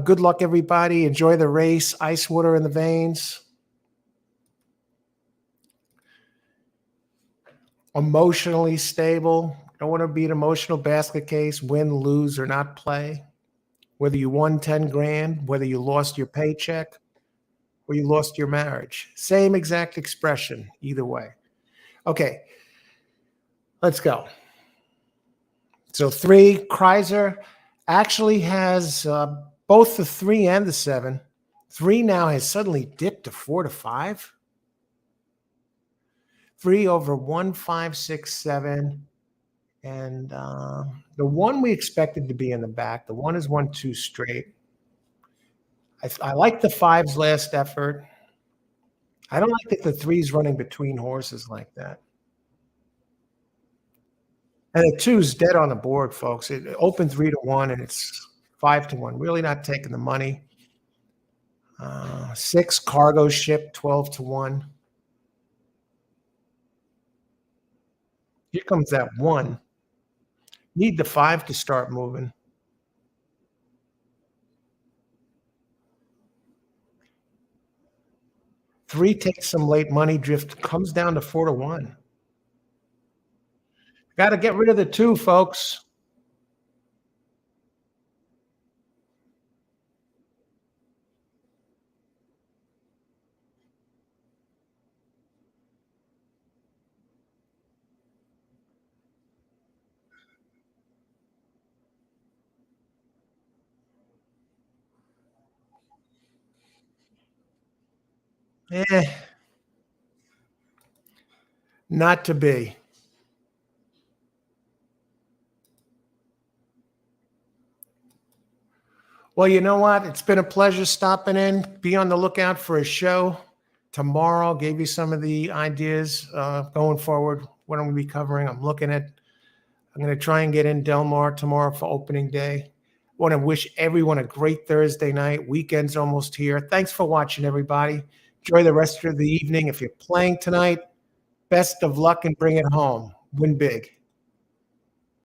good luck, everybody. Enjoy the race. Ice water in the veins. Emotionally stable. Don't want to be an emotional basket case. Win, lose, or not play. Whether you won 10 grand, whether you lost your paycheck, or you lost your marriage. Same exact expression, either way. Okay, let's go. So 3, Kreiser actually has both the 3 and the 7. 3 now has suddenly dipped to 4 to 5. 3 over 1, 5, 6, 7. And the 1 we expected to be in the back. The 1 is 1, 2 straight. I like the 5's last effort. I don't like that the 3's running between horses like that. And the 2's dead on the board, folks. It opened 3 to 1, and it's 5 to 1. Really not taking the money. 6, cargo ship, 12 to 1. Here comes that 1. Need the 5 to start moving. 3 takes some late money drift, comes down to 4 to 1. Got to get rid of the 2, folks. Not to be. Well, you know what? It's been a pleasure stopping in. Be on the lookout for a show tomorrow. Gave you some of the ideas going forward, what I'm going to be covering. I'm going to try and get in Del Mar tomorrow for opening day. I want to wish everyone a great Thursday night. Weekend's almost here. Thanks for watching, everybody. Enjoy the rest of the evening. If you're playing tonight, best of luck and bring it home. Win big.